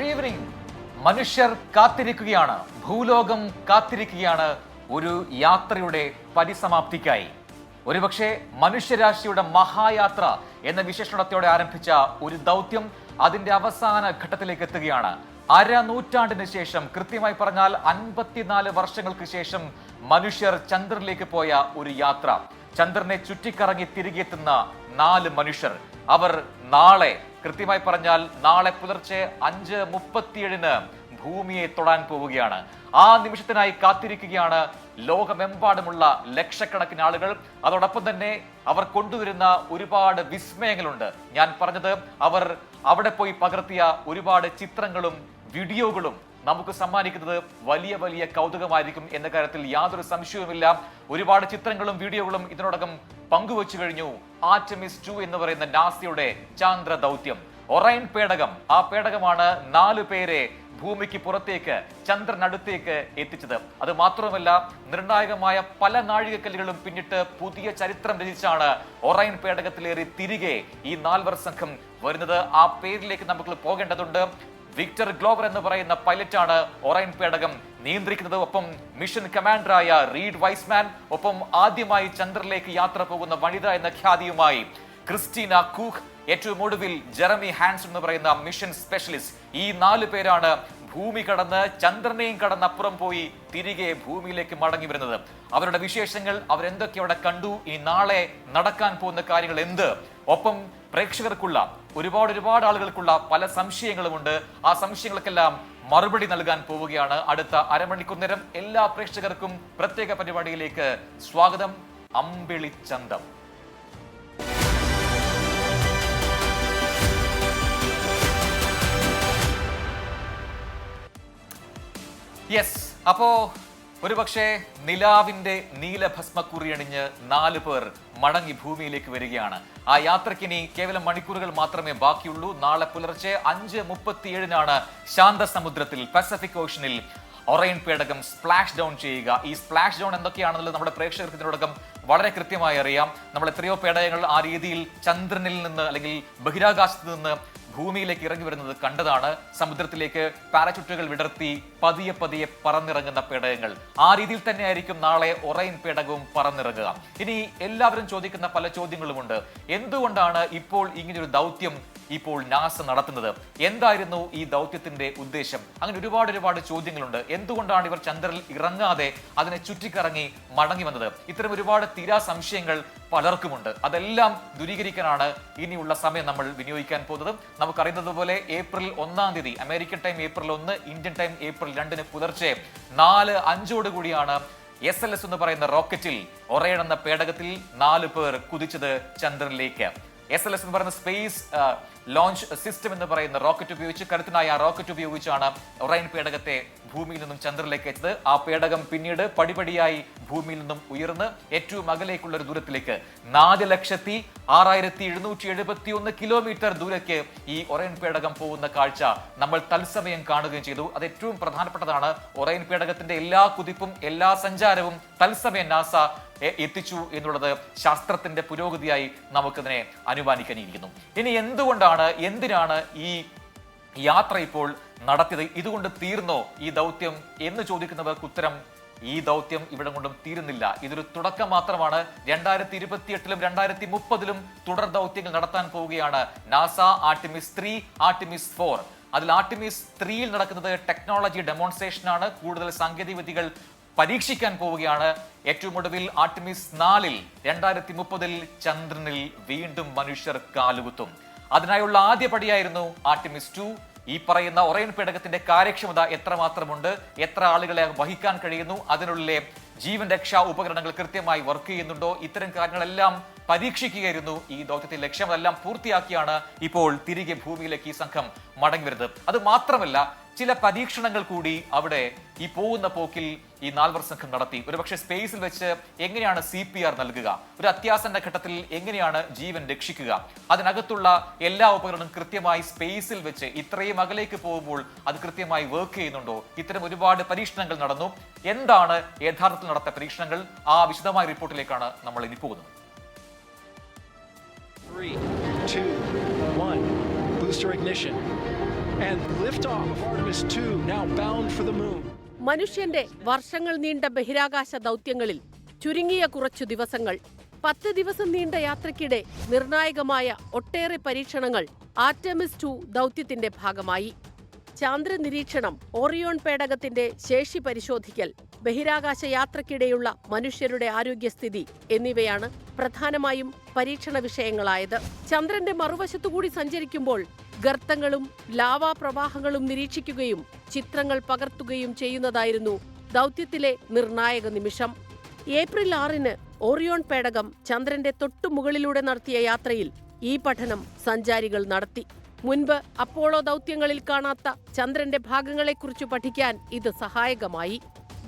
Good evening. മനുഷ്യർ കാത്തിരിക്കുകയാണ്, ഭൂലോകം കാത്തിരിക്കുകയാണ് ഒരു യാത്രയുടെ പരിസമാപ്തിക്കായി. ഒരുപക്ഷെ മനുഷ്യരാശിയുടെ മഹായാത്ര എന്ന വിശേഷണത്തോടെ ആരംഭിച്ച ഒരു ദൗത്യം അതിന്റെ അവസാന ഘട്ടത്തിലേക്ക് എത്തുകയാണ്. അരനൂറ്റാണ്ടിന് ശേഷം, കൃത്യമായി പറഞ്ഞാൽ 54 വർഷങ്ങൾക്ക് ശേഷം മനുഷ്യർ ചന്ദ്രനിലേക്ക് പോയ ഒരു യാത്ര. ചന്ദ്രനെ ചുറ്റിക്കറങ്ങി തിരികെ എത്തുന്ന 4 മനുഷ്യർ. അവർ നാളെ, കൃത്യമായി പറഞ്ഞാൽ നാളെ പുലർച്ചെ 5:37 ഭൂമിയെ തൊടാൻ പോവുകയാണ്. ആ നിമിഷത്തിനായി കാത്തിരിക്കുകയാണ് ലോകമെമ്പാടുമുള്ള ലക്ഷക്കണക്കിന് ആളുകൾ. അതോടൊപ്പം തന്നെ അവർ കൊണ്ടുവരുന്ന ഒരുപാട് വിസ്മയങ്ങളുണ്ട്. ഞാൻ പറഞ്ഞത്, അവർ അവിടെ പോയി പകർത്തിയ ഒരുപാട് ചിത്രങ്ങളും വീഡിയോകളും നമുക്ക് സമ്മാനിക്കുന്നത് വലിയ വലിയ കൗതുകമായിരിക്കും എന്ന കാര്യത്തിൽ യാതൊരു സംശയവുമില്ല. ഒരുപാട് ചിത്രങ്ങളും വീഡിയോകളും ഇതിനോടകം പങ്കുവച്ചു കഴിഞ്ഞു ആർടെമിസ് 2 എന്ന് പറയുന്ന നാസയുടെ ചാന്ദ്ര ദൗത്യം. ഒറൈൻ പേടകം, ആ പേടകമാണ് 4 പേരെ ഭൂമിക്ക് പുറത്തേക്ക്, ചന്ദ്രനടുത്തേക്ക് എത്തിച്ചത്. അത് മാത്രമല്ല, നിർണായകമായ പല നാഴികക്കല്ലുകളും പിന്നിട്ട് പുതിയ ചരിത്രം രചിച്ചാണ് ഒറൈൻ പേടകത്തിലേറി തിരികെ ഈ 4 സംഘം വരുന്നത്. ആ പേരിലേക്ക് നമുക്ക് പോകേണ്ടതുണ്ട്. വിക്ടർ ഗ്ലോവർ എന്ന് പറയുന്ന പൈലറ്റാണ് ഒറൈൻ പേടകം നിയന്ത്രിക്കുന്നത്. ഒപ്പം മിഷൻ കമാൻഡറായ റീഡ് വൈസ്മാൻ, ഒപ്പം ആദ്യമായി ചന്ദ്രനിലേക്ക് യാത്ര പോകുന്ന വനിത എന്ന ഖ്യാതിയുമായി ക്രിസ്റ്റീന കൂഹ്, ഏറ്റവും ഒടുവിൽ ജെറമി ഹാൻസ് എന്ന് പറയുന്ന മിഷൻ സ്പെഷ്യലിസ്റ്റ്. ഈ 4 പേരാണ് ഭൂമി കടന്ന്, ചന്ദ്രനെയും കടന്ന് അപ്പുറം പോയി തിരികെ ഭൂമിയിലേക്ക് മടങ്ങി വരുന്നത്. അവരുടെ വിശേഷങ്ങൾ, അവരെന്തൊക്കെ അവിടെ കണ്ടു, ഈ നാളെ നടക്കാൻ പോകുന്ന കാര്യങ്ങൾ എന്ത്, ഒപ്പം പ്രേക്ഷകർക്കുള്ള ഒരുപാട് ആളുകൾക്കുള്ള പല സംശയങ്ങളുമുണ്ട്. ആ സംശയങ്ങൾക്കെല്ലാം മറുപടി നൽകാൻ പോവുകയാണ് അടുത്ത അരമണിക്കൂർ നേരം. എല്ലാ പ്രേക്ഷകർക്കും പ്രത്യേക പരിപാടിയിലേക്ക് സ്വാഗതം. അമ്പിളിച്ചന്തം. യെസ്, അപ്പോ ഒരുപക്ഷെ നിലാവിന്റെ നീലഭസ്മക്കുറിയണിഞ്ഞ് 4 പേർ മടങ്ങി ഭൂമിയിലേക്ക് വരികയാണ്. ആ യാത്രക്കിനി കേവലം മണിക്കൂറുകൾ മാത്രമേ ബാക്കിയുള്ളൂ. നാളെ പുലർച്ചെ 5:37 ശാന്തസമുദ്രത്തിൽ, പസഫിക് ഓഷനിൽ ഒറൈൻ പേടകം സ്പ്ലാഷ് ഡൗൺ ചെയ്യുക. ഈ സ്പ്ലാഷ് ഡൗൺ എന്തൊക്കെയാണെന്നുള്ളത് നമ്മുടെ പ്രേക്ഷകർക്ക് ഇതിനോടകം വളരെ കൃത്യമായി അറിയാം. നമ്മൾ എത്രയോ പേടകങ്ങൾ ആ രീതിയിൽ ചന്ദ്രനിൽ നിന്ന് അല്ലെങ്കിൽ ബഹിരാകാശത്ത് നിന്ന് ഭൂമിയിലേക്ക് ഇറങ്ങി വരുന്നത് കണ്ടതാണ്. സമുദ്രത്തിലേക്ക് പാരച്യൂട്ടുകൾ വിടർത്തി പതിയെ പറന്നിറങ്ങുന്ന പേടകങ്ങൾ. ആ രീതിയിൽ തന്നെയായിരിക്കും നാളെ ഒറൈൻ പേടകവും പറന്നിറങ്ങുക. ഇനി എല്ലാവരും ചോദിക്കുന്ന പല ചോദ്യങ്ങളുമുണ്ട്. എന്തുകൊണ്ടാണ് ഇപ്പോൾ ഇങ്ങനൊരു ദൗത്യം ഇപ്പോൾ നാസ നടത്തുന്നത്? എന്തായിരുന്നു ഈ ദൗത്യത്തിന്റെ ഉദ്ദേശം? അങ്ങനെ ഒരുപാട് ചോദ്യങ്ങളുണ്ട്. എന്തുകൊണ്ടാണ് ഇവർ ചന്ദ്രനിൽ ഇറങ്ങാതെ അതിനെ ചുറ്റിക്കറങ്ങി മടങ്ങി വന്നത്? ഇത്തരം ഒരുപാട് തീരാ സംശയങ്ങൾ പലർക്കുമുണ്ട്. അതെല്ലാം ദൂരീകരിക്കാനാണ് ഇനിയുള്ള സമയം നമ്മൾ വിനിയോഗിക്കാൻ പോകുന്നത്. നമുക്കറിയുന്നത് പോലെ April 1 American time April 1, Indian time April 2 പുലർച്ചെ 4:05 SLS എന്ന് പറയുന്ന റോക്കറ്റിൽ, ഒറൈൻ എന്ന പേടകത്തിൽ 4 പേർ കുതിച്ചത് ചന്ദ്രനിലേക്ക്. SLS എന്ന് പറയുന്ന സ്പേസ് ലോഞ്ച് സിസ്റ്റം എന്ന് പറയുന്ന റോക്കറ്റ് ഉപയോഗിച്ച്, കരുത്തനായ ആ റോക്കറ്റ് ഉപയോഗിച്ചാണ് ഒറൈൻ പേടകത്തെ ഭൂമിയിൽ നിന്നും ചന്ദ്രനിലേക്ക് എത്തിയത്. ആ പേടകം പിന്നീട് പടിപടിയായി ഭൂമിയിൽ നിന്നും ഉയർന്ന് ഏറ്റവും അകലേക്കുള്ള ഒരു ദൂരത്തിലേക്ക്, 4,06,771 കിലോമീറ്റർ ദൂരേക്ക് ഈ ഒറൈൻ പേടകം പോകുന്ന കാഴ്ച നമ്മൾ തത്സമയം കാണുകയും ചെയ്തു. അത് ഏറ്റവും പ്രധാനപ്പെട്ടതാണ്. ഒറൈൻ പേടകത്തിന്റെ എല്ലാ കുതിപ്പും എല്ലാ സഞ്ചാരവും തത്സമയം നാസ എത്തിച്ചു എന്നുള്ളത് ശാസ്ത്രത്തിന്റെ പുരോഗതിയായി നമുക്കിതിനെ അനുമാനിക്കാനിരിക്കുന്നു. ഇനി എന്തിനാണ് ഈ യാത്ര ഇപ്പോൾ നടത്തിയത്? ഇതുകൊണ്ട് തീർന്നോ ഈ ദൗത്യം എന്ന് ചോദിക്കുന്നവർക്ക് ഉത്തരം, ഈ ദൗത്യം ഇവിടെ കൊണ്ടും തീരുന്നില്ല. ഇതൊരു തുടക്കം മാത്രമാണ്. 2028-ലും 2030-ലും തുടർ ദൗത്യങ്ങൾ നടത്താൻ പോവുകയാണ് നാസ. Artemis 3, Artemis 4. അതിൽ ആർടെമിസ് 3-ൽ നടക്കുന്നത് ടെക്നോളജി ഡെമോൺസ്ട്രേഷൻ ആണ്. കൂടുതൽ സാങ്കേതിക വിദ്യകൾ പരീക്ഷിക്കാൻ പോവുകയാണ്. ഏറ്റവും ഒടുവിൽ ആർടെമിസ് 4-ൽ 2030-ൽ ചന്ദ്രനിൽ വീണ്ടും മനുഷ്യർ കാലുകുത്തും. അതിനായുള്ള ആദ്യ പടിയായിരുന്നു ആർടെമിസ് 2. ഈ പറയുന്ന ഒറൈൻ പേടകത്തിന്റെ കാര്യക്ഷമത എത്രമാത്രമുണ്ട്, എത്ര ആളുകളെ വഹിക്കാൻ കഴിയുന്നു, അതിനുള്ളിലെ ജീവൻ രക്ഷാ ഉപകരണങ്ങൾ കൃത്യമായി വർക്ക് ചെയ്യുന്നുണ്ടോ, ഇത്തരം കാര്യങ്ങളെല്ലാം പരീക്ഷിക്കുകയായിരുന്നു ഈ ദൗത്യത്തിന്റെ ലക്ഷ്യം. അതെല്ലാം പൂർത്തിയാക്കിയാണ് ഇപ്പോൾ തിരികെ ഭൂമിയിലേക്ക് ഈ സംഘം മടങ്ങി വരുന്നത്. അത് മാത്രമല്ല, ചില പരീക്ഷണങ്ങൾ കൂടി അവിടെ ഈ പോകുന്ന പോക്കിൽ ഈ 4 സംഘം നടത്തി. ഒരുപക്ഷെ സ്പേസിൽ വെച്ച് എങ്ങനെയാണ് CPR നൽകുക, ഒരു അത്യാസന്ന ഘട്ടത്തിൽ എങ്ങനെയാണ് ജീവൻ രക്ഷിക്കുക, അതിനകത്തുള്ള എല്ലാ ഉപകരണവും കൃത്യമായി സ്പേസിൽ വെച്ച് ഇത്രയും അകലേക്ക് പോകുമ്പോൾ അത് കൃത്യമായി വർക്ക് ചെയ്യുന്നുണ്ടോ, ഇത്തരം ഒരുപാട് പരീക്ഷണങ്ങൾ നടന്നു. എന്താണ് യഥാർത്ഥത്തിൽ നടത്തിയ പരീക്ഷണങ്ങൾ? ആ വിശദമായ റിപ്പോർട്ടിലേക്കാണ് നമ്മൾ ഇനി പോകുന്നത്. 3, 2, 1 booster ignition. And liftoff of Artemis 2, now bound for the moon. മനുഷ്യന്റെ വർഷങ്ങൾ നീണ്ട ബഹിരാകാശ ദൗത്യങ്ങളിൽ ചുരുങ്ങിയ കുറച്ചു ദിവസങ്ങൾ, 10 ദിവസം നീണ്ട യാത്രയ്ക്കിടെ നിർണായകമായ ഒട്ടേറെ പരീക്ഷണങ്ങൾ ആർടെമിസ് 2 ദൗത്യത്തിന്റെ ഭാഗമായി. ചാന്ദ്ര നിരീക്ഷണം, ഓറിയോൺ പേടകത്തിന്റെ ശേഷി പരിശോധിക്കൽ, ബഹിരാകാശ യാത്രയ്ക്കിടെയുള്ള മനുഷ്യരുടെ ആരോഗ്യസ്ഥിതി എന്നിവയാണ് പ്രധാനമായും പരീക്ഷണ വിഷയങ്ങളായത്. ചന്ദ്രന്റെ മറുവശത്തുകൂടി സഞ്ചരിക്കുമ്പോൾ ഗർത്തങ്ങളും ലാവാ പ്രവാഹങ്ങളും നിരീക്ഷിക്കുകയും ചിത്രങ്ങൾ പകർത്തുകയും ചെയ്യുന്നതായിരുന്നു ദൗത്യത്തിലെ നിർണായക നിമിഷം. ഏപ്രിൽ 6-ന് ഓറിയോൺ പേടകം ചന്ദ്രന്റെ തൊട്ടുമുകളിലൂടെ നടത്തിയ യാത്രയിൽ ഈ പഠനം സഞ്ചാരികൾ നടത്തി. മുൻപ് അപ്പോളോ ദൗത്യങ്ങളിൽ കാണാത്ത ചന്ദ്രന്റെ ഭാഗങ്ങളെക്കുറിച്ച് പഠിക്കാൻ ഇത് സഹായകമായി.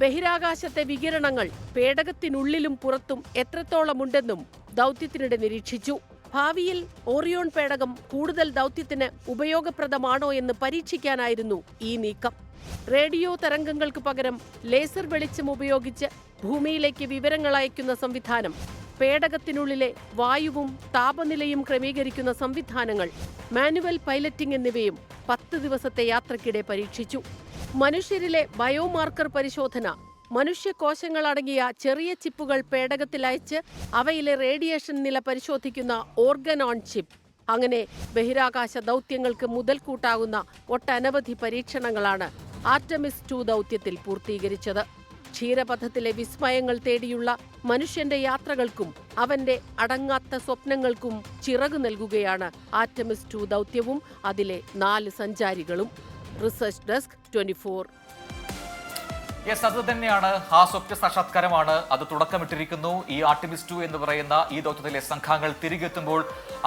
ബഹിരാകാശത്തെ വികിരണങ്ങൾ പേടകത്തിനുള്ളിലും പുറത്തും എത്രത്തോളമുണ്ടെന്നും ദൗത്യത്തിനിടെ നിരീക്ഷിച്ചു. ഭാവിയിൽ ഓറിയോൺ പേടകം കൂടുതൽ ദൗത്യത്തിന് ഉപയോഗപ്രദമാണോ എന്ന് പരീക്ഷിക്കാനായിരുന്നു ഈ നീക്കം. റേഡിയോ തരംഗങ്ങൾക്ക് പകരം ലേസർ വെളിച്ചം ഉപയോഗിച്ച് ഭൂമിയിലേക്ക് വിവരങ്ങൾ അയക്കുന്ന സംവിധാനം, പേടകത്തിനുള്ളിലെ വായുവും താപനിലയും ക്രമീകരിക്കുന്ന സംവിധാനങ്ങൾ, മാനുവൽ പൈലറ്റിംഗ് എന്നിവയും 10 ദിവസത്തെ യാത്രയ്ക്കിടെ പരീക്ഷിച്ചു. മനുഷ്യരിലെ ബയോമാർക്കർ പരിശോധന, മനുഷ്യകോശങ്ങൾ അടങ്ങിയ ചെറിയ ചിപ്പുകൾ പേടകത്തിൽ അയച്ച് അവയിലെ റേഡിയേഷൻ നില പരിശോധിക്കുന്ന ഓർഗൻ ഓൺ ചിപ്പ്, അങ്ങനെ ബഹിരാകാശ ദൗത്യങ്ങൾക്ക് മുതൽക്കൂട്ടാകുന്ന ഒട്ടനവധി പരീക്ഷണങ്ങളാണ് ആർടെമിസ് 2 ദൗത്യത്തിൽ പൂർത്തീകരിച്ചത്. ക്ഷീരപഥത്തിലെ വിസ്മയങ്ങൾ തേടിയുള്ള മനുഷ്യന്റെ യാത്രകൾക്കും അവന്റെ അടങ്ങാത്ത സ്വപ്നങ്ങൾക്കും ചിറകു നൽകുകയാണ് ആർടെമിസ് 2 ദൗത്യവും അതിലെ 4 സഞ്ചാരികളും. Research desk 24. യെസ്, അത് തന്നെയാണ്. ആ സ്വപ്ന സാക്ഷാത്കാരമാണ്. അത് തുടക്കമിട്ടിരിക്കുന്നു. ഈ ആർടെമിസ് 2 എന്ന് പറയുന്ന ഈ ദൗത്യത്തിലെ സംഘങ്ങൾ തിരികെത്തുമ്പോൾ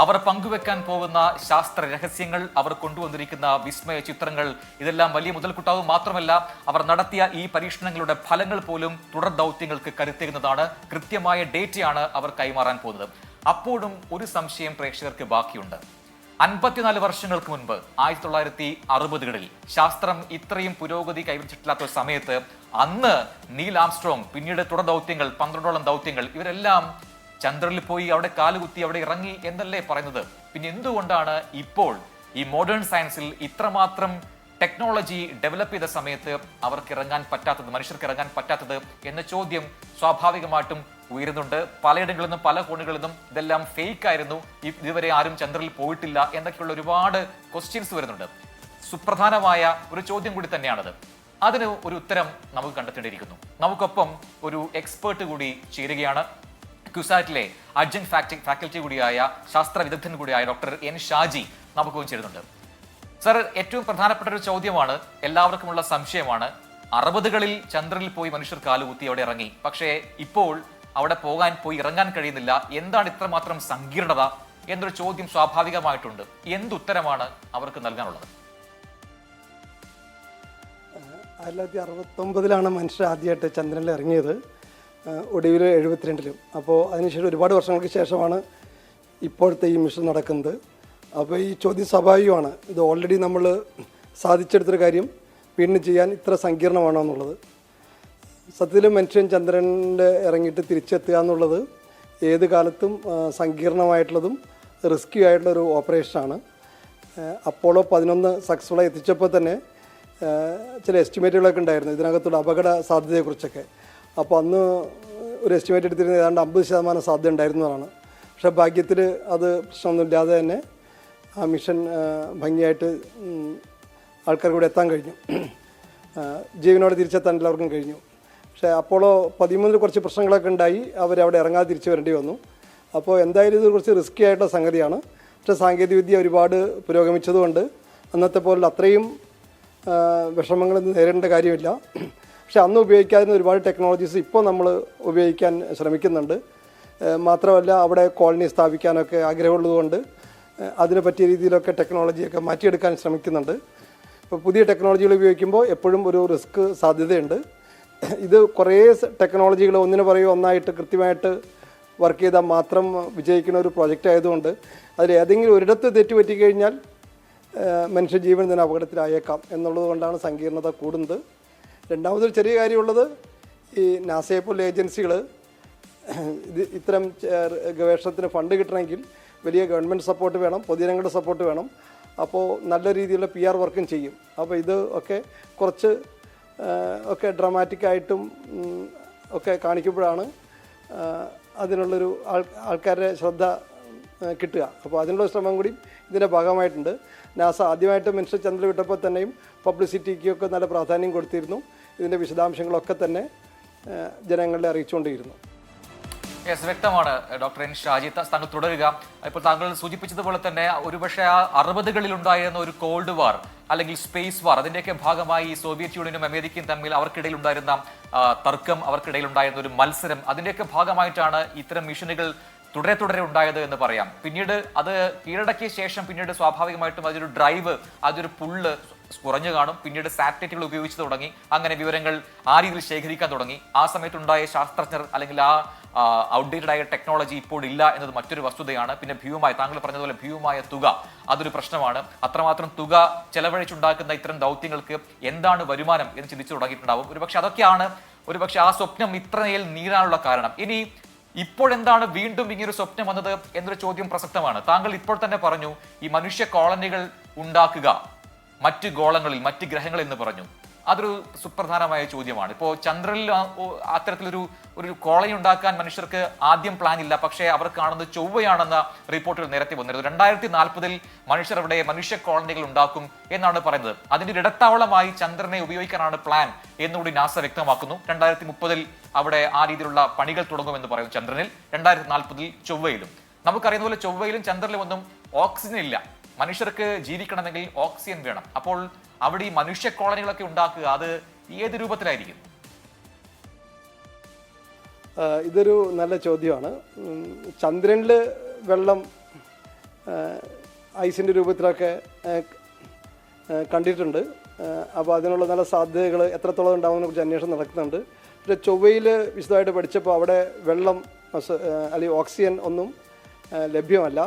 അവർ പങ്കുവെക്കാൻ പോകുന്ന ശാസ്ത്ര രഹസ്യങ്ങൾ, അവർ കൊണ്ടുവന്നിരിക്കുന്ന വിസ്മയ ചിത്രങ്ങൾ, ഇതെല്ലാം വലിയ മുതൽക്കൂട്ടാവും. മാത്രമല്ല, അവർ നടത്തിയ ഈ പരീക്ഷണങ്ങളുടെ ഫലങ്ങൾ പോലും തുടർ ദൗത്യങ്ങൾക്ക് കരുത്തേകുന്നതാണ്. കൃത്യമായ ഡേറ്റയാണ് അവർ കൈമാറാൻ പോകുന്നത്. അപ്പോഴും ഒരു സംശയം പ്രേക്ഷകർക്ക് ബാക്കിയുണ്ട്. 54 വർഷങ്ങൾക്ക് മുൻപ് 1960-കളിൽ ശാസ്ത്രം ഇത്രയും പുരോഗതി കൈവരിച്ചിട്ടില്ലാത്ത സമയത്ത് അന്ന് നീൽ ആംസ്ട്രോങ്, പിന്നീട് തുടർ ദൗത്യങ്ങൾ 12ഓളം ദൗത്യങ്ങൾ, ഇവരെല്ലാം ചന്ദ്രനിൽ പോയി അവിടെ കാലുകുത്തി അവിടെ ഇറങ്ങി എന്നല്ലേ പറയുന്നത്? പിന്നെ എന്തുകൊണ്ടാണ് ഇപ്പോൾ ഈ മോഡേൺ സയൻസിൽ ഇത്രമാത്രം ടെക്നോളജി ഡെവലപ്പ് ചെയ്ത സമയത്ത് അവർക്ക് ഇറങ്ങാൻ പറ്റാത്തത്, മനുഷ്യർക്ക് ഇറങ്ങാൻ പറ്റാത്തത് എന്ന ചോദ്യം സ്വാഭാവികമായിട്ടും ഉയരുന്നുണ്ട്. പലയിടങ്ങളിൽ നിന്നും പല കോണുകളിൽ നിന്നും ഇതെല്ലാം ഫേക്ക് ആയിരുന്നു, ഇതുവരെ ആരും ചന്ദ്രനിൽ പോയിട്ടില്ല എന്നൊക്കെയുള്ള ഒരുപാട് ക്വസ്റ്റ്യൻസ് വരുന്നുണ്ട്. സുപ്രധാനമായ ഒരു ചോദ്യം കൂടി തന്നെയാണത്. അതിന് ഒരു ഉത്തരം നമുക്ക് കണ്ടെത്തേണ്ടിയിരിക്കുന്നു. നമുക്കൊപ്പം ഒരു എക്സ്പേർട്ട് കൂടി ചേരുകയാണ്. ക്യുസാറ്റിലെ അഡ്ജങ്ക് ഫാക്കൽറ്റി കൂടിയായ ശാസ്ത്ര വിദഗ്ധൻ കൂടിയായ ഡോക്ടർ എൻ ഷാജി നമുക്കൊപ്പം ചേരുന്നുണ്ട്. സർ, ഏറ്റവും പ്രധാനപ്പെട്ട ഒരു ചോദ്യമാണ്, എല്ലാവർക്കുമുള്ള സംശയമാണ്. 60-കളിൽ ചന്ദ്രനിൽ പോയി മനുഷ്യർ കാലുകുത്തി അവിടെ ഇറങ്ങി, പക്ഷേ ഇപ്പോൾ അവിടെ പോയി ഇറങ്ങാൻ കഴിയുന്നില്ല. എന്താണ് ഇത്രമാത്രം സങ്കീർണത എന്നൊരു ചോദ്യം സ്വാഭാവികമായിട്ടുണ്ട്. എന്തുത്തരമാണ് അവർക്ക് നൽകാനുള്ളത്? 1969-ലാണ് മനുഷ്യർ ആദ്യമായിട്ട് ചന്ദ്രനിൽ ഇറങ്ങിയത്, ഒടുവിൽ 72-ലും. അപ്പോൾ അതിനുശേഷം ഒരുപാട് വർഷങ്ങൾക്ക് ശേഷമാണ് ഇപ്പോഴത്തെ ഈ മിഷൻ നടക്കുന്നത്. അപ്പോൾ ഈ ചോദ്യം സ്വാഭാവികമാണ്. ഇത് ഓൾറെഡി നമ്മൾ സാധിച്ചെടുത്തൊരു കാര്യം വീണ്ടും ചെയ്യാൻ ഇത്ര സങ്കീർണമാണോ എന്നുള്ളത്. സത്യത്തിൽ മനുഷ്യൻ ചന്ദ്രനിൽ ഇറങ്ങിയിട്ട് തിരിച്ചെത്തുക എന്നുള്ളത് ഏത് കാലത്തും സങ്കീർണമായിട്ടുള്ളതും റിസ്കി ആയിട്ടുള്ളൊരു ഓപ്പറേഷനാണ്. അപ്പോളോ 11 സക്സസ്ഫുള്ളായി എത്തിച്ചപ്പോൾ തന്നെ ചില എസ്റ്റിമേറ്റുകളൊക്കെ ഉണ്ടായിരുന്നു ഇതിനകത്തുള്ള അപകട സാധ്യതയെക്കുറിച്ചൊക്കെ. അപ്പോൾ അന്ന് ഒരു എസ്റ്റിമേറ്റ് എടുത്തിരുന്നത് ഏതാണ്ട് 50% സാധ്യത ഉണ്ടായിരുന്നതാണ്. പക്ഷേ ഭാഗ്യത്തിൽ അത് പ്രശ്നമൊന്നുമില്ലാതെ തന്നെ ആ മിഷൻ ഭംഗിയായിട്ട് ആൾക്കാർക്ക് കൂടെ എത്താൻ കഴിഞ്ഞു. ജീവനോടെ തിരിച്ചെത്താൻ എല്ലാവർക്കും കഴിഞ്ഞു. പക്ഷേ അപ്പോളോ 13 കുറച്ച് പ്രശ്നങ്ങളൊക്കെ ഉണ്ടായി, അവരവിടെ ഇറങ്ങാതെ തിരിച്ചു വരേണ്ടി വന്നു. അപ്പോൾ എന്തായാലും ഇത് കുറച്ച് റിസ്ക്കി ആയിട്ടുള്ള സംഗതിയാണ്. പക്ഷേ സാങ്കേതികവിദ്യ ഒരുപാട് പുരോഗമിച്ചതുകൊണ്ട് അന്നത്തെ പോലുള്ള അത്രയും വിഷമങ്ങളൊന്നും നേരിടേണ്ട കാര്യമില്ല. പക്ഷെ അന്ന് ഉപയോഗിക്കാതിരുന്ന ഒരുപാട് ടെക്നോളജീസ് ഇപ്പോൾ നമ്മൾ ഉപയോഗിക്കാൻ ശ്രമിക്കുന്നുണ്ട്. മാത്രമല്ല, അവിടെ കോളനി സ്ഥാപിക്കാനൊക്കെ ആഗ്രഹമുള്ളതുകൊണ്ട് അതിനെ പറ്റിയ രീതിയിലൊക്കെ ടെക്നോളജിയൊക്കെ മാറ്റിയെടുക്കാൻ ശ്രമിക്കുന്നുണ്ട്. ഇപ്പോൾ പുതിയ ടെക്നോളജികൾ ഉപയോഗിക്കുമ്പോൾ എപ്പോഴും ഒരു റിസ്ക് സാധ്യതയുണ്ട്. ഇത് കുറേ ടെക്നോളജികൾ ഒന്നിനു പറയുക ഒന്നായിട്ട് കൃത്യമായിട്ട് വർക്ക് ചെയ്താൽ മാത്രം വിജയിക്കുന്ന ഒരു പ്രോജക്റ്റ് ആയതുകൊണ്ട് അതിൽ ഏതെങ്കിലും ഒരിടത്ത് തെറ്റുപറ്റിക്കഴിഞ്ഞാൽ മനുഷ്യജീവൻ തന്നെ അപകടത്തിലായേക്കാം എന്നുള്ളത് കൊണ്ടാണ് സങ്കീർണത കൂടുന്നത്. രണ്ടാമതൊരു ചെറിയ കാര്യമുള്ളത്, ഈ നാസയെ പോലുള്ള ഏജൻസികൾ ഇത്തരം ഗവേഷണത്തിന് ഫണ്ട് കിട്ടണമെങ്കിൽ വലിയ ഗവൺമെൻറ് സപ്പോർട്ട് വേണം, പൊതുജനങ്ങളുടെ സപ്പോർട്ട് വേണം. അപ്പോൾ നല്ല രീതിയിലുള്ള PR വർക്കും ചെയ്യും. അപ്പോൾ ഇത് ഒക്കെ കുറച്ച് ഒക്കെ ഡ്രാമാറ്റിക്കായിട്ടും ഒക്കെ കാണിക്കുമ്പോഴാണ് അതിനുള്ളൊരു ആൾക്കാരുടെ ശ്രദ്ധ കിട്ടുക. അപ്പോൾ അതിനുള്ള ശ്രമം കൂടി ഇതിൻ്റെ ഭാഗമായിട്ടുണ്ട്. നാസ ആദ്യമായിട്ട് മനുഷ്യ ചന്ദ്രൻ വിട്ടപ്പോൾ തന്നെയും പബ്ലിസിറ്റിക്കൊക്കെ നല്ല പ്രാധാന്യം കൊടുത്തിരുന്നു. ഇതിൻ്റെ വിശദാംശങ്ങളൊക്കെ തന്നെ ജനങ്ങളെ അറിയിച്ചുകൊണ്ടിരുന്നു. യെസ്, വ്യക്തമാണ് ഡോക്ടർ എൻ ഷാജി. താങ്കൾ തുടരുക. ഇപ്പോൾ താങ്കൾ സൂചിപ്പിച്ചതുപോലെ തന്നെ ഒരുപക്ഷെ ആ 60കളിൽ ഉണ്ടായിരുന്ന ഒരു കോൾഡ് വാർ അല്ലെങ്കിൽ സ്പേസ് വാർ, അതിൻ്റെയൊക്കെ ഭാഗമായി സോവിയറ്റ് യൂണിയനും അമേരിക്കയും തമ്മിൽ അവർക്കിടയിൽ ഉണ്ടായിരുന്ന തർക്കം, അവർക്കിടയിൽ ഉണ്ടായിരുന്ന ഒരു മത്സരം, അതിൻ്റെയൊക്കെ ഭാഗമായിട്ടാണ് ഇത്തരം മിഷനുകൾ തുടരെ ഉണ്ടായത് എന്ന് പറയാം. പിന്നീട് അത് കീഴടക്കിയ ശേഷം പിന്നീട് സ്വാഭാവികമായിട്ടും അതൊരു ഡ്രൈവ്, അതൊരു പുള്ള് കുറഞ്ഞു കാണും. പിന്നീട് സാറ്റലൈറ്റുകൾ ഉപയോഗിച്ച് തുടങ്ങി, അങ്ങനെ വിവരങ്ങൾ ആ രീതിയിൽ ശേഖരിക്കാൻ തുടങ്ങി. ആ സമയത്തുണ്ടായ ശാസ്ത്രജ്ഞർ അല്ലെങ്കിൽ ആ ഔട്ട്ഡേറ്റഡ് ആയ ടെക്നോളജി ഇപ്പോൾ ഇല്ല എന്നത് മറ്റൊരു വസ്തുതയാണ്. പിന്നെ താങ്കൾ പറഞ്ഞതുപോലെ ഭീമമായ തുക, അതൊരു പ്രശ്നമാണ്. അത്രമാത്രം തുക ചെലവഴിച്ചുണ്ടാക്കുന്ന ഇത്തരം ദൗത്യങ്ങൾക്ക് എന്താണ് വരുമാനം എന്ന് ചിന്തിച്ചു തുടങ്ങിയിട്ടുണ്ടാവും. ഒരുപക്ഷെ അതൊക്കെയാണ് ആ സ്വപ്നം ഇത്രനേൽ നീളാനുള്ള കാരണം. ഇനി ഇപ്പോഴെന്താണ് വീണ്ടും ഇങ്ങനൊരു സ്വപ്നം വന്നത് എന്നൊരു ചോദ്യം പ്രസക്തമാണ്. താങ്കൾ ഇപ്പോൾ തന്നെ പറഞ്ഞു ഈ മനുഷ്യ കോളനികൾ ഉണ്ടാക്കുക മറ്റ് ഗോളങ്ങളിൽ, മറ്റ് ഗ്രഹങ്ങളിൽ എന്ന് പറഞ്ഞു. അതൊരു സുപ്രധാനമായ ചോദ്യമാണ്. ഇപ്പോൾ ചന്ദ്രനിൽ അത്തരത്തിലൊരു കോളനി ഉണ്ടാക്കാൻ മനുഷ്യർക്ക് ആദ്യം പ്ലാൻ ഇല്ല, പക്ഷേ അവർ കാണുന്നത് ചൊവ്വയാണെന്ന റിപ്പോർട്ടുകൾ നേരത്തെ വന്നിരുന്നു. 2040 മനുഷ്യർ അവിടെ മനുഷ്യ കോളനികൾ ഉണ്ടാക്കും എന്നാണ് പറയുന്നത്. അതിന്റെ ഒരു ഇടത്താവളമായി ചന്ദ്രനെ ഉപയോഗിക്കാനാണ് പ്ലാൻ എന്നുകൂടി നാസ വ്യക്തമാക്കുന്നു. 2030 അവിടെ ആ രീതിയിലുള്ള പണികൾ തുടങ്ങുമെന്ന് പറയും ചന്ദ്രനിൽ. 2040 ചൊവ്വയിലും. നമുക്കറിയുന്ന പോലെ ചൊവ്വയിലും ചന്ദ്രനിലും ഒന്നും ഓക്സിജൻ ഇല്ല. മനുഷ്യർക്ക് ജീവിക്കണമെങ്കിൽ ഓക്സിജൻ വേണം. അപ്പോൾ അവിടെ ഈ മനുഷ്യ കോളനികളൊക്കെ ഉണ്ടാക്കുക, അത് ഏത് രൂപത്തിലായിരിക്കും? ഇതൊരു നല്ല ചോദ്യമാണ്. ചന്ദ്രനിൽ വെള്ളം ഐസിൻ്റെ രൂപത്തിലൊക്കെ കണ്ടിട്ടുണ്ട്. അപ്പോൾ അതിനുള്ള നല്ല സാധ്യതകൾ എത്രത്തോളം ഉണ്ടാകുന്നതിനെ കുറിച്ച് അന്വേഷണം നടക്കുന്നുണ്ട്. പക്ഷേ ചൊവ്വയിൽ വിശദമായിട്ട് പഠിച്ചപ്പോൾ അവിടെ വെള്ളം അല്ലെങ്കിൽ ഓക്സിജൻ ഒന്നും ലഭ്യമല്ല.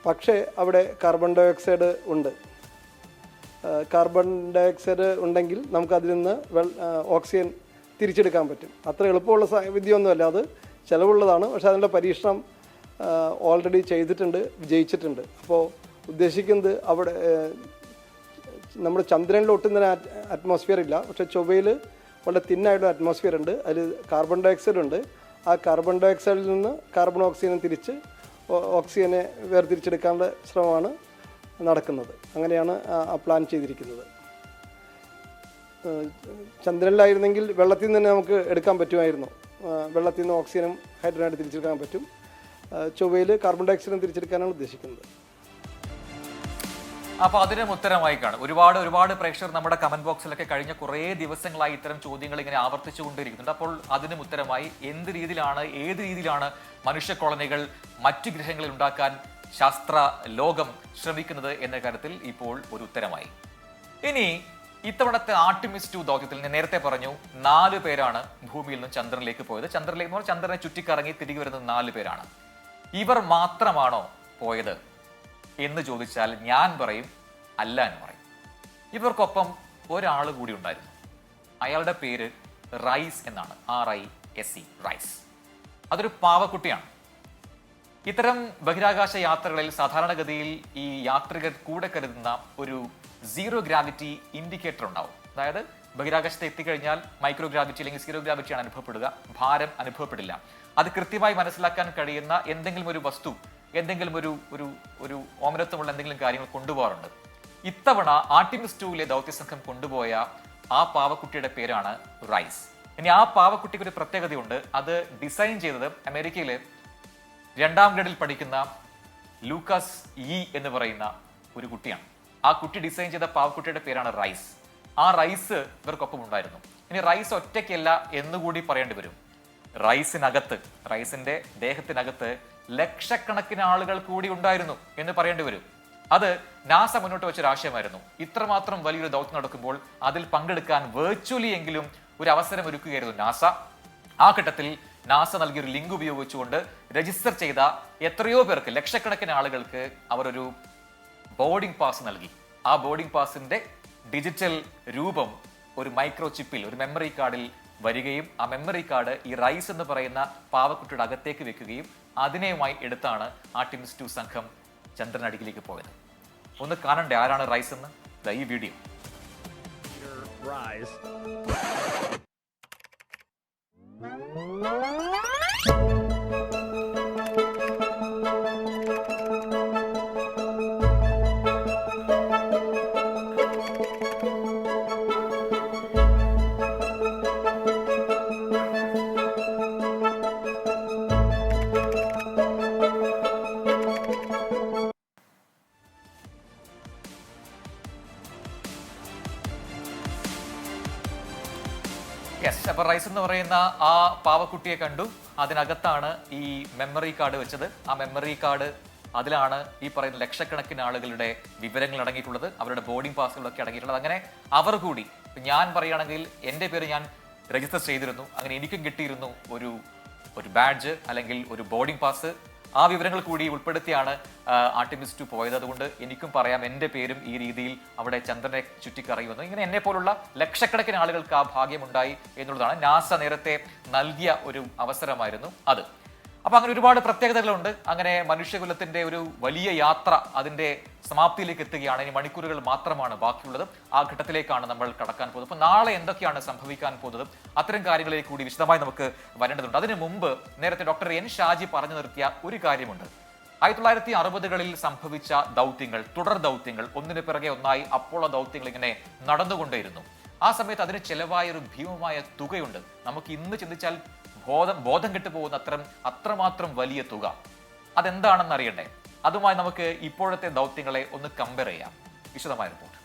പക്ഷേ അവിടെ കാർബൺ ഡൈ ഓക്സൈഡ് ഉണ്ട്. കാർബൺ ഡൈ ഓക്സൈഡ് ഉണ്ടെങ്കിൽ നമുക്കതിൽ നിന്ന് ഓക്സിജൻ തിരിച്ചെടുക്കാൻ പറ്റും. അത്ര എളുപ്പമുള്ള വിദ്യയൊന്നുമല്ല, അത് ചിലവുള്ളതാണ്. പക്ഷേ അതിനുള്ള പരീക്ഷണം ഓൾറെഡി ചെയ്തിട്ടുണ്ട്, വിജയിച്ചിട്ടുണ്ട്. അപ്പോൾ ഉദ്ദേശിക്കുന്നത് അവിടെ നമ്മുടെ ചന്ദ്രനിൽ ഒട്ടും തന്നെ അറ്റ്മോസ്ഫിയർ ഇല്ല, പക്ഷേ ചൊവ്വയിൽ വളരെ തിന്നായിട്ടുള്ള അറ്റ്മോസ്ഫിയർ ഉണ്ട്. അതിൽ കാർബൺ ഡൈ ഓക്സൈഡ് ഉണ്ട്. ആ കാർബൺ ഡൈ ഓക്സൈഡിൽ നിന്ന് കാർബൺ ഓക്സിജനെ തിരിച്ച് ഓക്സിജനെ വേർതിരിച്ചെടുക്കാനുള്ള ശ്രമമാണ് നടക്കുന്നത്. അങ്ങനെയാണ് ആ പ്ലാൻ ചെയ്തിരിക്കുന്നത്. ചന്ദ്രനിലായിരുന്നെങ്കിൽ വെള്ളത്തിൽ നിന്ന് തന്നെ നമുക്ക് എടുക്കാൻ പറ്റുമായിരുന്നു. വെള്ളത്തിൽ നിന്ന് ഓക്സിജനും ഹൈഡ്രജനായിട്ട് തിരിച്ചെടുക്കാൻ പറ്റും. ചൊവ്വയിൽ കാർബൺ ഡൈ ഓക്സൈഡും തിരിച്ചെടുക്കാനാണ് ഉദ്ദേശിക്കുന്നത്. അപ്പൊ അതിനും ഉത്തരമായി കാണും. ഒരുപാട് പ്രേക്ഷകർ നമ്മുടെ കമന്റ് ബോക്സിലൊക്കെ കഴിഞ്ഞ കുറേ ദിവസങ്ങളായി ഇത്തരം ചോദ്യങ്ങൾ ഇങ്ങനെ ആവർത്തിച്ചുകൊണ്ടിരിക്കുന്നുണ്ട്. അപ്പോൾ അതിനും ഉത്തരമായി ഏത് രീതിയിലാണ് മനുഷ്യ കോളനികൾ മറ്റു ഗ്രഹങ്ങളിൽ ഉണ്ടാക്കാൻ ശാസ്ത്ര ലോകം ശ്രമിക്കുന്നത് എന്ന കാര്യത്തിൽ ഇപ്പോൾ ഒരു ഉത്തരമായി. ഇനി ഇത്തവണത്തെ ആർട്ടിമിസ് 2 ദൗത്യത്തിൽ ഞാൻ നേരത്തെ പറഞ്ഞു 4 പേരാണ് ഭൂമിയിൽ നിന്ന് ചന്ദ്രനിലേക്ക് പോയത്. ചന്ദ്രനെ ചുറ്റിക്കറങ്ങി തിരികെ വരുന്നത് 4 പേരാണ്. ഇവർ മാത്രമാണോ പോയത് എന്ന് ചോദിച്ചാൽ ഞാൻ പറയും അല്ല എന്ന് പറയും. ഇവർക്കൊപ്പം ഒരാൾ കൂടി ഉണ്ടായിരുന്നു. അയാളുടെ പേര് റൈസ് എന്നാണ്. RISE, Rise. അതൊരു പാവക്കുട്ടിയാണ്. ഇത്തരം ബഹിരാകാശ യാത്രകളിൽ സാധാരണഗതിയിൽ ഈ യാത്രികർ കൂടെ കരുതുന്ന ഒരു സീറോ ഗ്രാവിറ്റി ഇൻഡിക്കേറ്റർ ഉണ്ടാവും. അതായത് ബഹിരാകാശത്ത് എത്തിക്കഴിഞ്ഞാൽ മൈക്രോ ഗ്രാവിറ്റി അല്ലെങ്കിൽ സീറോ ഗ്രാവിറ്റിയാണ് അനുഭവപ്പെടുക, ഭാരം അനുഭവപ്പെടില്ല. അത് കൃത്യമായി മനസ്സിലാക്കാൻ കഴിയുന്ന എന്തെങ്കിലും ഒരു വസ്തു, എന്തെങ്കിലും ഒരു ഓമനത്വമുള്ള എന്തെങ്കിലും കാര്യങ്ങൾ കൊണ്ടുപോകാറുണ്ട്. ഇത്തവണ ആർട്ടിമിസ് 2 ദൗത്യസംഘം കൊണ്ടുപോയ ആ പാവക്കുട്ടിയുടെ പേരാണ് റൈസ്. ഇനി ആ പാവക്കുട്ടിക്ക് ഒരു പ്രത്യേകതയുണ്ട്. അത് ഡിസൈൻ ചെയ്തത് അമേരിക്കയിലെ 2ാം ഗ്രേഡിൽ പഠിക്കുന്ന ലൂക്കാസ് എന്ന് പറയുന്ന ഒരു കുട്ടിയാണ്. ആ കുട്ടി ഡിസൈൻ ചെയ്ത പാവക്കുട്ടിയുടെ പേരാണ് റൈസ്. ആ റൈസ് ഇവർക്കൊപ്പം ഉണ്ടായിരുന്നു. ഇനി റൈസ് ഒറ്റയ്ക്കല്ല എന്നുകൂടി പറയേണ്ടി വരും. റൈസിന്റെ ദേഹത്തിനകത്ത് ലക്ഷക്കണക്കിന് ആളുകൾ കൂടി ഉണ്ടായിരുന്നു എന്ന് പറയേണ്ടി വരും. അത് നാസ മുന്നോട്ട് വെച്ചൊരു ആശയമായിരുന്നു. ഇത്രമാത്രം വലിയൊരു ദൗത്യം നടക്കുമ്പോൾ അതിൽ പങ്കെടുക്കാൻ വെർച്വലി എങ്കിലും ഒരു അവസരം ഒരുക്കുകയായിരുന്നു നാസ. ആ ഘട്ടത്തിൽ നാസ നൽകിയൊരു ലിങ്ക് ഉപയോഗിച്ചുകൊണ്ട് രജിസ്റ്റർ ചെയ്ത എത്രയോ പേർക്ക്, ലക്ഷക്കണക്കിന് ആളുകൾക്ക് അവർ ഒരു ബോർഡിംഗ് പാസ് നൽകി. ആ ബോർഡിംഗ് പാസിന്റെ ഡിജിറ്റൽ രൂപം ഒരു മൈക്രോ ചിപ്പിൽ, ഒരു മെമ്മറി കാർഡിൽ വരികയും ആ മെമ്മറി കാർഡ് ഈ റൈസ് എന്ന് പറയുന്ന പാവക്കുട്ടിയുടെ അകത്തേക്ക് വെക്കുകയും അതിനെയുമായി എടുത്താണ് ആർട്ടിമിസ് 2 സംഘം ചന്ദ്രനടിയിലേക്ക് പോയത്. ഒന്ന് കാണണ്ടേ ആരാണ് റൈസ് എന്ന്? ഈ വീഡിയോ. Rise. യെസ്, അപ്പോൾ റൈസ് എന്ന് പറയുന്ന ആ പാവക്കുട്ടിയെ കണ്ടു. അതിനകത്താണ് ഈ മെമ്മറി കാർഡ് വെച്ചത്. ആ മെമ്മറി കാർഡ് അതിലാണ് ഈ പറയുന്ന ലക്ഷക്കണക്കിന് ആളുകളുടെ വിവരങ്ങൾ അടങ്ങിയിട്ടുള്ളത്, അവരുടെ ബോർഡിംഗ് പാസുകളൊക്കെ അടങ്ങിയിട്ടുള്ളത്. അങ്ങനെ അവർ കൂടി, ഞാൻ പറയുകയാണെങ്കിൽ എൻ്റെ പേര് ഞാൻ രജിസ്റ്റർ ചെയ്തിരുന്നു, അങ്ങനെ എനിക്കും കിട്ടിയിരുന്നു ഒരു ബാഡ്ജ് അല്ലെങ്കിൽ ഒരു ബോർഡിംഗ് പാസ്. ആ വിവരങ്ങൾ കൂടി ഉൾപ്പെടുത്തിയാണ് ആർട്ടിമിസ് 2 പോയത്. അതുകൊണ്ട് എനിക്കും പറയാം, എൻ്റെ പേരും ഈ രീതിയിൽ അവിടെ ചന്ദ്രനെ ചുറ്റിക്കറിയുമെന്ന്. ഇങ്ങനെ എന്നെ പോലുള്ള ലക്ഷക്കണക്കിന് ആളുകൾക്ക് ആ ഭാഗ്യമുണ്ടായി എന്നുള്ളതാണ്. നാസ നേരത്തെ നൽകിയ ഒരു അവസരമായിരുന്നു അത്. അപ്പൊ അങ്ങനെ ഒരുപാട് പ്രത്യേകതകളുണ്ട്. അങ്ങനെ മനുഷ്യകുലത്തിന്റെ ഒരു വലിയ യാത്ര അതിന്റെ സമാപ്തിയിലേക്ക് എത്തുകയാണ്. ഇനി മണിക്കൂറുകൾ മാത്രമാണ് ബാക്കിയുള്ളത്. ആ ഘട്ടത്തിലേക്കാണ് നമ്മൾ കടക്കാൻ പോകുന്നത്. അപ്പൊ നാളെ എന്തൊക്കെയാണ് സംഭവിക്കാൻ പോകുന്നത്, അത്തരം കാര്യങ്ങളിലേക്ക് കൂടി വിശദമായി നമുക്ക് വരേണ്ടതുണ്ട്. അതിനു മുമ്പ് നേരത്തെ ഡോക്ടർ എൻ ഷാജി പറഞ്ഞു നിർത്തിയ ഒരു കാര്യമുണ്ട്. 1960കളിൽ സംഭവിച്ച ദൗത്യങ്ങൾ, തുടർ ദൗത്യങ്ങൾ, ഒന്നിനു പിറകെ ഒന്നായി അപ്പോളോ ദൗത്യങ്ങൾ ഇങ്ങനെ നടന്നുകൊണ്ടേയിരുന്നു. ആ സമയത്ത് അതിന് ചെലവായ ഒരു ഭീമമായ തുകയുണ്ട്. നമുക്ക് ഇന്ന് ചിന്തിച്ചാൽ ബോധം കെട്ടുപോകുന്ന അത്രമാത്രം വലിയ തുക. അതെന്താണെന്ന് അറിയണ്ടേ? അതുമായി നമുക്ക് ഇപ്പോഴത്തെ ദൗത്യങ്ങളെ ഒന്ന് കമ്പയർ ചെയ്യാം. വിശദമായ റിപ്പോർട്ട്.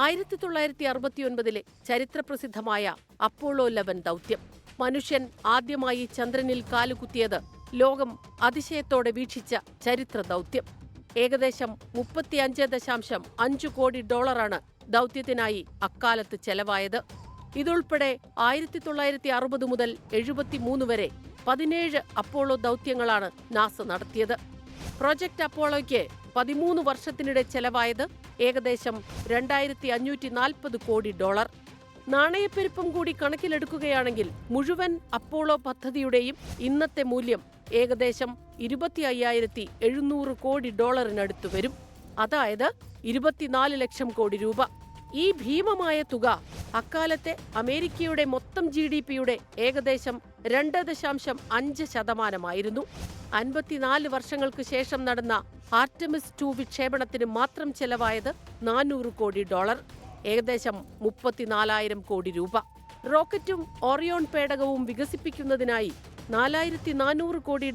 1969 ചരിത്രപ്രസിദ്ധമായ അപ്പോളോ 11 ദൗത്യം. മനുഷ്യൻ ആദ്യമായി ചന്ദ്രനിൽ കാലുകുത്തിയത് ലോകം അതിശയത്തോടെ വീക്ഷിച്ച ചരിത്ര ദൗത്യം. ഏകദേശം $35.5 കോടി ദൗത്യത്തിനായി അക്കാലത്ത് ചെലവായത്. ഇതുൾപ്പെടെ 1960 മുതൽ 73 വരെ 17 അപ്പോളോ ദൗത്യങ്ങളാണ് നാസ നടത്തിയത്. പ്രോജക്റ്റ് അപ്പോളോയ്ക്ക് 13 വർഷത്തിനിടെ ചെലവായത് ഏകദേശം $2540 കോടി. നാണയപ്പെരുപ്പം കൂടി കണക്കിലെടുക്കുകയാണെങ്കിൽ മുഴുവൻ അപ്പോളോ പദ്ധതിയുടെയും ഇന്നത്തെ മൂല്യം ഏകദേശം $25,700 കോടി വരും. അതായത് 24 ലക്ഷം കോടി രൂപ. ഈ ഭീമമായ തുക അക്കാലത്തെ അമേരിക്കയുടെ മൊത്തം GDPയുടെ ഏകദേശം 2.5% 54 വർഷങ്ങൾക്ക് ശേഷം നടന്ന ആർടെമിസ് 2 വിക്ഷേപണത്തിന് മാത്രം ചെലവായത് $400 കോടി, ഏകദേശം 34,000 കോടി രൂപ. റോക്കറ്റും ഓറിയോൺ പേടകവും വികസിപ്പിക്കുന്നതിനായി $4,400 കോടി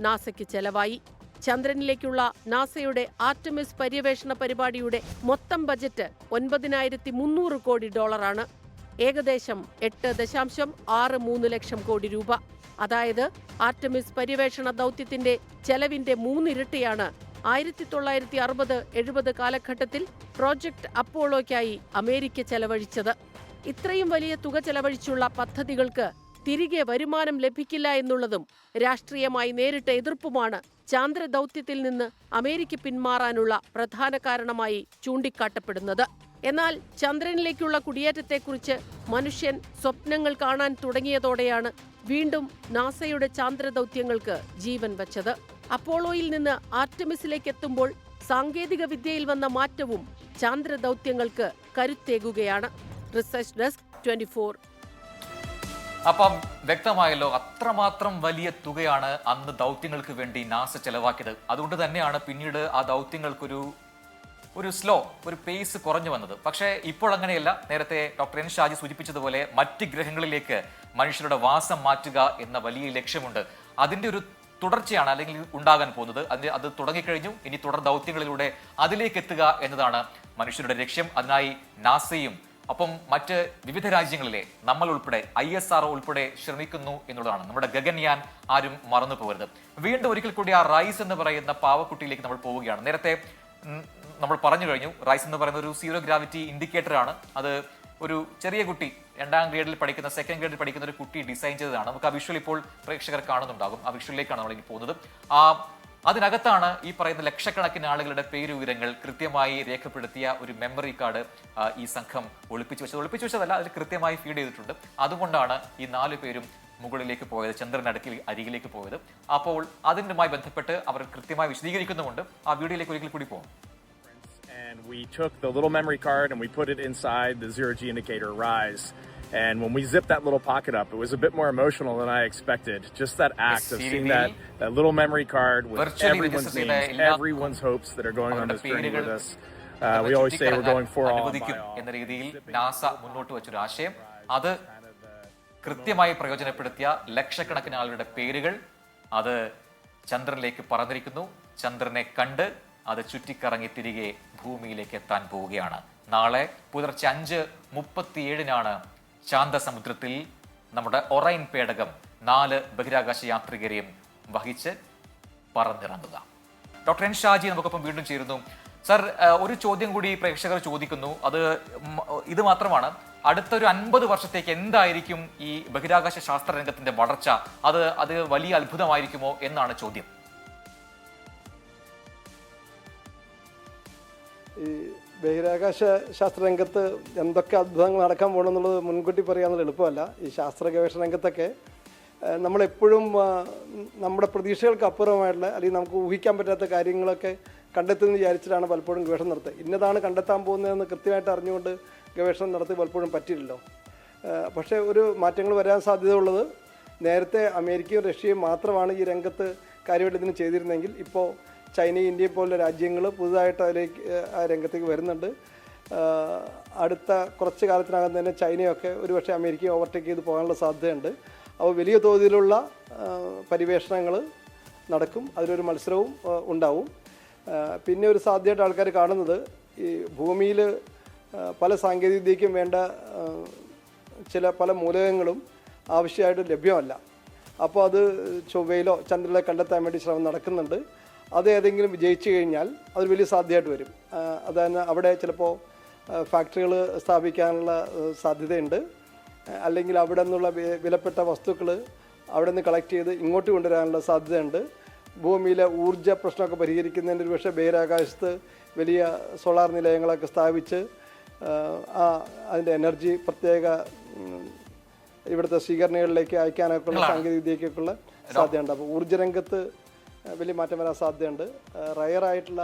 നാസയ്ക്ക് ചെലവായി. ചന്ദ്രനിലേക്കുള്ള നാസയുടെ ആർടെമിസ് പര്യവേഷണ പരിപാടിയുടെ മൊത്തം ബജറ്റ് $9,300 കോടി, ഏകദേശം 8.63 ലക്ഷം കോടി രൂപ. അതായത് ആർടെമിസ് പര്യവേഷണ ദൗത്യത്തിന്റെ ചെലവിന്റെ 3 ഇരട്ടിയാണ് 1960-70 കാലഘട്ടത്തിൽ പ്രോജക്ട് അപ്പോളോയ്ക്കായി അമേരിക്ക ചെലവഴിച്ചത്. ഇത്രയും വലിയ തുക ചെലവഴിച്ചുള്ള പദ്ധതികൾക്ക് തിരികെ വരുമാനം ലഭിക്കില്ല എന്നുള്ളതും രാഷ്ട്രീയമായി നേരിട്ട എതിർപ്പുമാണ് ചാന്ദ്രദൗത്യത്തിൽ നിന്ന് അമേരിക്ക പിന്മാറാനുള്ള പ്രധാന കാരണമായി ചൂണ്ടിക്കാട്ടപ്പെടുന്നത്. എന്നാൽ ചന്ദ്രനിലേക്കുള്ള കുടിയേറ്റത്തെക്കുറിച്ച് മനുഷ്യൻ സ്വപ്നങ്ങൾ കാണാൻ തുടങ്ങിയതോടെയാണ് വീണ്ടും നാസയുടെ ചാന്ദ്രദൗത്യങ്ങൾക്ക് ജീവൻ വച്ചത്. അപ്പോളോയിൽ നിന്ന് ആർടെമിസിലേക്ക് എത്തുമ്പോൾ സാങ്കേതിക വിദ്യയിൽ വന്ന മാറ്റവും ചാന്ദ്രദൗത്യങ്ങൾക്ക് കരുത്തേകുകയാണ്. Research desk 24. അപ്പം വ്യക്തമായല്ലോ, അത്രമാത്രം വലിയ തുകയാണ് അന്ന് ദൗത്യങ്ങൾക്ക് വേണ്ടി നാസ ചെലവാക്കിയത്. അതുകൊണ്ട് തന്നെയാണ് പിന്നീട് ആ ദൗത്യങ്ങൾക്കൊരു ഒരു പേസ് കുറഞ്ഞു വന്നത്. പക്ഷേ ഇപ്പോൾ അങ്ങനെയല്ല. നേരത്തെ ഡോക്ടർ എൻ ഷാജി സൂചിപ്പിച്ചതുപോലെ മറ്റ് ഗ്രഹങ്ങളിലേക്ക് മനുഷ്യരുടെ വാസം മാറ്റുക എന്ന വലിയ ലക്ഷ്യമുണ്ട്. അതിന്റെ ഒരു തുടർച്ചയാണ് അല്ലെങ്കിൽ ഉണ്ടാകാൻ പോകുന്നത്. അത് തുടങ്ങിക്കഴിഞ്ഞു. ഇനി തുടർ ദൗത്യങ്ങളിലൂടെ അതിലേക്ക് എത്തുക എന്നതാണ് മനുഷ്യരുടെ ലക്ഷ്യം. അതിനായി നാസയും അപ്പം മറ്റ് വിവിധ രാജ്യങ്ങളിലെ നമ്മൾ ഉൾപ്പെടെ ISRO ഉൾപ്പെടെ ശ്രമിക്കുന്നു എന്നുള്ളതാണ്. നമ്മുടെ ഗഗൻയാൻ ആരും മറന്നു പോകരുത്. വീണ്ടും ഒരിക്കൽ കൂടി ആ റൈസ് എന്ന് പറയുന്ന പാവക്കുട്ടിയിലേക്ക് നമ്മൾ പോവുകയാണ്. നേരത്തെ നമ്മൾ പറഞ്ഞു കഴിഞ്ഞു, റൈസ് എന്ന് പറയുന്ന ഒരു സീറോ ഗ്രാവിറ്റി ഇൻഡിക്കേറ്റർ ആണ്. അത് ഒരു ചെറിയ കുട്ടി, 2ാം ഗ്രേഡിൽ പഠിക്കുന്ന, 2nd ഗ്രേഡിൽ പഠിക്കുന്ന ഒരു കുട്ടി ഡിസൈൻ ചെയ്തതാണ്. നമുക്ക് ആ വിഷ്വൽ ഇപ്പോൾ പ്രേക്ഷകർ കാണുന്നുണ്ടാകും. ആ വിഷ്വലിലേക്കാണ് നമ്മളിനി പോകുന്നത്. അതിനകത്താണ് ഈ പറയുന്ന ലക്ഷക്കണക്കിന് ആളുകളുടെ പേരുവിവരങ്ങൾ കൃത്യമായി രേഖപ്പെടുത്തിയ ഒരു മെമ്മറി കാർഡ് ഈ സംഘം ഒളിപ്പിച്ചു വെച്ചതല്ല, അതിൽ കൃത്യമായി ഫീഡ് ചെയ്തിട്ടുണ്ട്. അതുകൊണ്ടാണ് ഈ 4 പേരും മുകളിലേക്ക് പോയത്, ചന്ദ്രൻ അരികിലേക്ക് പോയത്. അപ്പോൾ അതിനുമായി ബന്ധപ്പെട്ട് അവർ കൃത്യമായി വിശദീകരിക്കുന്നുമുണ്ട്. ആ വീഡിയോയിലേക്ക് ഒരിക്കൽ കൂടി പോകും. And we took the little memory card and we put it inside the zero-G indicator RISE. And when we zipped that little pocket up, it was a bit more emotional than I expected. Just that act of seeing that little memory card with everyone's names, everyone's hopes that are going on this journey with us. We always say we're going for all by all. എന്ന രീതിയിൽ NASA മുന്നോട്ട് വെച്ചൊരു ആശയം, അത് കൃത്യമായി പ്രയോജനപ്പെടുത്തിയ ലക്ഷക്കണക്കിന് ആളുകളുടെ പേരുകൾ അത് ചന്ദ്രനിലേക്ക് പറന്നിരിക്കുന്നു. ചന്ദ്രനെ കണ്ട് അത് ചുറ്റിക്കറങ്ങി തിരികെ ഭൂമിയിലേക്ക് എത്താൻ പോവുകയാണ്. നാളെ പുലർച്ചെ 5:37 ശാന്തസമുദ്രത്തിൽ നമ്മുടെ ഒറൈൻ പേടകം 4 ബഹിരാകാശ യാത്രികരെയും വഹിച്ച് പറന്നിറങ്ങുക. ഡോക്ടർ എൻ ഷാജി നമുക്കൊപ്പം വീണ്ടും ചേരുന്നു. സർ, ഒരു ചോദ്യം കൂടി പ്രേക്ഷകർ ചോദിക്കുന്നു. ഇത് മാത്രമാണ്, അടുത്തൊരു 50 വർഷത്തേക്ക് എന്തായിരിക്കും ഈ ബഹിരാകാശ ശാസ്ത്ര രംഗത്തിന്റെ വളർച്ച? അത് വലിയ അത്ഭുതമായിരിക്കുമോ എന്നാണ് ചോദ്യം. ഈ ബഹിരാകാശ ശാസ്ത്രരംഗത്ത് എന്തൊക്കെ അത്ഭുതങ്ങൾ നടക്കാൻ പോകണമെന്നുള്ളത് മുൻകൂട്ടി പറയാനുള്ള എളുപ്പമല്ല. ഈ ശാസ്ത്ര ഗവേഷണ രംഗത്തൊക്കെ നമ്മളെപ്പോഴും നമ്മുടെ പ്രതീക്ഷകൾക്ക് അപ്പുറമായിട്ടുള്ള അല്ലെങ്കിൽ നമുക്ക് ഊഹിക്കാൻ പറ്റാത്ത കാര്യങ്ങളൊക്കെ കണ്ടെത്തുമെന്ന് വിചാരിച്ചിട്ടാണ് പലപ്പോഴും ഗവേഷണം നടത്തുക. ഇന്നതാണ് കണ്ടെത്താൻ പോകുന്നതെന്ന് കൃത്യമായിട്ട് അറിഞ്ഞുകൊണ്ട് ഗവേഷണം നടത്തി പലപ്പോഴും പറ്റില്ലല്ലോ. പക്ഷേ ഒരു മാറ്റങ്ങൾ വരാൻ സാധ്യതയുള്ളത്, നേരത്തെ അമേരിക്കയും റഷ്യയും മാത്രമാണ് ഈ രംഗത്ത് കാര്യമായിട്ട് ഇതിന് ചെയ്തിരുന്നെങ്കിൽ ഇപ്പോൾ ചൈനയും ഇന്ത്യയും പോലുള്ള രാജ്യങ്ങൾ പുതുതായിട്ട് ആ രംഗത്തേക്ക് വരുന്നുണ്ട്. അടുത്ത കുറച്ച് കാലത്തിനകം തന്നെ ചൈനയൊക്കെ ഒരുപക്ഷെ അമേരിക്കയെ ഓവർടേക്ക് ചെയ്ത് പോകാനുള്ള സാധ്യതയുണ്ട്. അപ്പോൾ വലിയ തോതിലുള്ള പര്യവേഷണങ്ങൾ നടക്കും, അതിലൊരു മത്സരവും ഉണ്ടാവും. പിന്നെ ഒരു സാധ്യതയായിട്ട് ആൾക്കാർ കാണുന്നത്, ഈ ഭൂമിയിൽ പല സാങ്കേതികവിദ്യയ്ക്കും വേണ്ട പല മൂലകങ്ങളും ആവശ്യമായിട്ട് ലഭ്യമല്ല. അപ്പോൾ അത് ചൊവ്വയിലോ ചന്ദ്രനിലോ കണ്ടെത്താൻ വേണ്ടി ശ്രമം നടക്കുന്നുണ്ട്. അത് ഏതെങ്കിലും വിജയിച്ചു കഴിഞ്ഞാൽ അതൊരു വലിയ സാധ്യതയായിട്ട് വരും. അതായത് അവിടെ ചിലപ്പോൾ ഫാക്ടറികൾ സ്ഥാപിക്കാനുള്ള സാധ്യതയുണ്ട്. അല്ലെങ്കിൽ അവിടെ നിന്നുള്ള വിലപ്പെട്ട വസ്തുക്കൾ അവിടെ നിന്ന് കളക്ട് ചെയ്ത് ഇങ്ങോട്ട് കൊണ്ടുവരാനുള്ള സാധ്യതയുണ്ട്. ഭൂമിയിലെ ഊർജ്ജ പ്രശ്നമൊക്കെ പരിഹരിക്കുന്നതിന് ഒരു പക്ഷേ ബഹിരാകാശത്ത് വലിയ സോളാർ നിലയങ്ങളൊക്കെ സ്ഥാപിച്ച് അതിൻ്റെ എനർജി പ്രത്യേക ഇവിടുത്തെ സ്വീകരണങ്ങളിലേക്ക് അയക്കാനൊക്കെയുള്ള സാങ്കേതികവിദ്യയ്ക്കൊക്കെയുള്ള സാധ്യതയുണ്ട്. അപ്പോൾ ഊർജ്ജരംഗത്ത് വലിയ മാറ്റം വരാൻ സാധ്യതയുണ്ട്. റയറായിട്ടുള്ള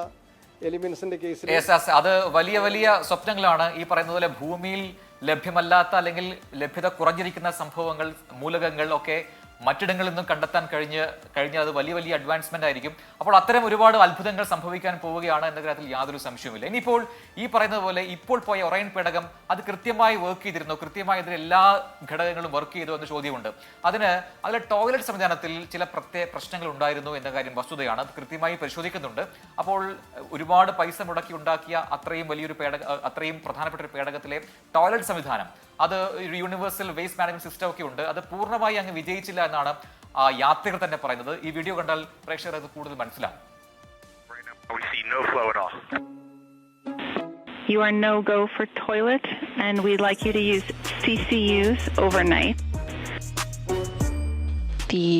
എലിമെന്റ്സിന്റെ കേസിൽ അത് വലിയ വലിയ സ്വപ്നങ്ങളാണ്. ഈ പറയുന്ന പോലെ ഭൂമിയിൽ ലഭ്യമല്ലാത്ത അല്ലെങ്കിൽ ലഭ്യത കുറഞ്ഞിരിക്കുന്ന സംഭവങ്ങൾ, മൂലകങ്ങൾ ഒക്കെ മറ്റിടങ്ങളിൽ നിന്നും കണ്ടെത്താൻ കഴിഞ്ഞാൽ അത് വലിയ വലിയ അഡ്വാൻസ്മെന്റ് ആയിരിക്കും. അപ്പോൾ അത്തരം ഒരുപാട് അത്ഭുതങ്ങൾ സംഭവിക്കാൻ പോവുകയാണ് എന്ന കാര്യത്തിൽ യാതൊരു സംശയവുമില്ല. ഇനിയിപ്പോൾ ഈ പറയുന്നത് പോലെ ഇപ്പോൾ പോയ ഒറൈൻ പേടകം അത് കൃത്യമായി വർക്ക് ചെയ്തിരുന്നു, കൃത്യമായി അതിൽ എല്ലാ ഘടകങ്ങളും വർക്ക് ചെയ്തു എന്ന ചോദ്യമുണ്ട്. അതിലെ ടോയ്ലറ്റ് സംവിധാനത്തിൽ ചില പ്രശ്നങ്ങൾ ഉണ്ടായിരുന്നു എന്ന കാര്യം വസ്തുതയാണ്. അത് കൃത്യമായി പരിശോധിക്കുന്നുണ്ട്. അപ്പോൾ ഒരുപാട് പൈസ മുടക്കി ഉണ്ടാക്കിയ അത്രയും പ്രധാനപ്പെട്ട ഒരു പേടകത്തിലെ ടോയ്ലറ്റ് സംവിധാനം, അത് ഒരു യൂണിവേഴ്സൽ വേസ്റ്റ് മാനേജ്മെന്റ് സിസ്റ്റം ഒക്കെ ഉണ്ട്, അത് പൂർണ്ണമായി അങ്ങ് വിജയിച്ചില്ല എന്നാണ് യാത്രികർ തന്നെ പറയുന്നത്. ഈ വീഡിയോ കണ്ടാൽ പ്രേക്ഷകർ അത് കൂടുതൽ മനസ്സിലാവും. You are no-go for toilet, and we'd like you to use CCUs overnight. The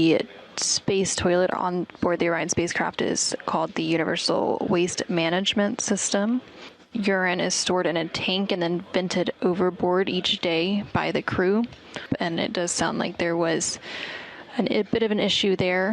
space toilet on board the Orion spacecraft is called the Universal Waste Management System. Urine is stored in a tank and then vented overboard each day by the crew. And it does sound like there was a bit of an issue there.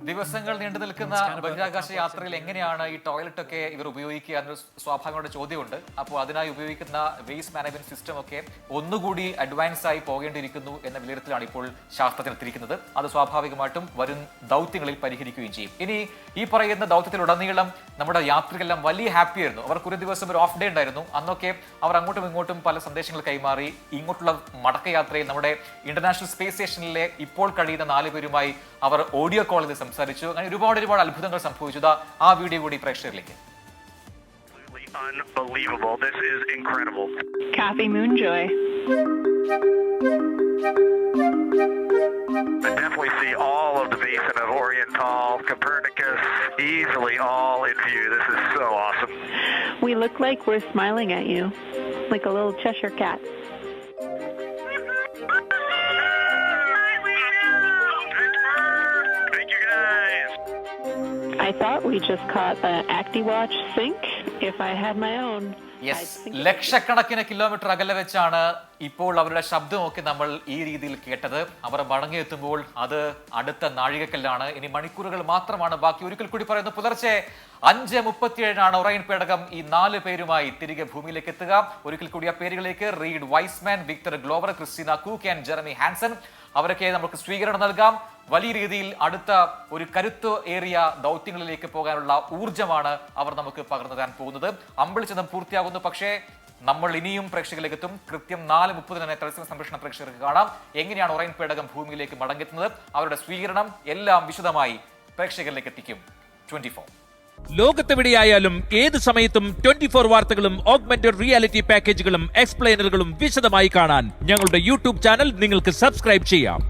ദിവസങ്ങൾ നീണ്ടു നിൽക്കുന്ന ബഹിരാകാശ യാത്രയിൽ എങ്ങനെയാണ് ഈ toilet ഒക്കെ ഇവർ ഉപയോഗിക്കുക എന്നൊരു സ്വാഭാവികമായ ചോദ്യമുണ്ട്. അപ്പോൾ അതിനായി ഉപയോഗിക്കുന്ന വേസ്റ്റ് മാനേജ്മെന്റ് സിസ്റ്റം ഒക്കെ ഒന്നുകൂടി അഡ്വാൻസ് ആയി പോകേണ്ടിയിരിക്കുന്നു എന്ന വിലയിരുത്തലാണ് ഇപ്പോൾ ശാസ്ത്രജ്ഞർ എത്തിയിരിക്കുന്നത്. അത് സ്വാഭാവികമായിട്ടും വരും ദൗത്യങ്ങളിൽ പരിഹരിക്കുകയും ചെയ്യും. ഇനി ഈ പറയുന്ന ദൗത്യത്തിലുടനീളം നമ്മുടെ യാത്രികരെല്ലാം വലിയ ഹാപ്പി ആയിരുന്നു. അവർക്ക് ഒരു ദിവസം ഒരു ഓഫ് ഡേ ഉണ്ടായിരുന്നു. അന്നൊക്കെ അവർ അങ്ങോട്ടും ഇങ്ങോട്ടും പല സന്ദേശങ്ങൾ കൈമാറി. ഇങ്ങോട്ടുള്ള മടക്കയാത്രയിൽ നമ്മുടെ ഇന്റർനാഷണൽ സ്പേസ് സ്റ്റേഷനിലെ ഇപ്പോൾ കഴിയുന്ന 4 പേരുമായി അവർ ഓഡിയോ കോൾ ചെയ്ത് സംസാരിച്ചു. അങ്ങനെ ഒരുപാട് അത്ഭുതങ്ങൾ സംഭവിച്ചു. ആ വീഡിയോ കൂടി പ്രേക്ഷകരിലേക്ക്. Unbelievable. This is incredible. Kathy Moonjoy. I definitely see all of the basin of Oriental, Copernicus, easily all in view. This is so awesome. We look like we're smiling at you, like a little Cheshire cat. I thought we just caught an ActiWatch sync. If I had my own, ലക്ഷക്കണക്കിന് kilometre അകലെ വെച്ചാണ് ഇപ്പോൾ അവരുടെ ശബ്ദമൊക്കെ നമ്മൾ ഈ രീതിയിൽ കേട്ടത്. അവർ മടങ്ങിയെത്തുമ്പോൾ അത് അടുത്ത നാഴികക്കല്ലാണ്. ഇനി മണിക്കൂറുകൾ മാത്രമാണ് ബാക്കി. ഒരിക്കൽ കൂടി പറയുന്നു, പുലർച്ചെ 5:37 ഒറൈൻ പേടകം ഈ 4 പേരുമായി തിരികെ ഭൂമിയിലേക്ക് എത്തുക. ഒരിക്കൽ കൂടി ആ പേരുകളിലേക്ക്: Reid Wiseman, Victor Glover, Christina Koch and Jeremy Hansen. അവരൊക്കെ നമുക്ക് സ്വീകരണം നൽകാം. വലിയ രീതിയിൽ അടുത്ത ഒരു കരുത്ത് ഏറിയ ദൗത്യങ്ങളിലേക്ക് പോകാനുള്ള ഊർജ്ജമാണ് അവർ നമുക്ക് പകർന്നു തരാൻ പോകുന്നത്. അമ്പിളിച്ചതും പൂർത്തിയാകുന്നു. പക്ഷേ നമ്മൾ ഇനിയും പ്രേക്ഷകരിലേക്ക് എത്തും. കൃത്യം 4:30 തന്നെ തത്സമയ സംപ്രേഷണ പ്രേക്ഷകർക്ക് കാണാം എങ്ങനെയാണ് ഒറൈൻ പേടകം ഭൂമിയിലേക്ക് മടങ്ങെത്തുന്നത്. അവരുടെ സ്വീകരണം എല്ലാം വിശദമായി പ്രേക്ഷകരിലേക്ക് എത്തിക്കും 24. ലോകത്തെവിടെയായാലും ഏത് സമയത്തും 24 വാർത്തകളും ഓഗ്മെന്റഡ് റിയാലിറ്റി പാക്കേജുകളും എക്സ്പ്ലെയിനറുകളും വിശദമായി കാണാൻ ഞങ്ങളുടെ യൂട്യൂബ് ചാനൽ നിങ്ങൾക്ക് സബ്സ്ക്രൈബ് ചെയ്യാം.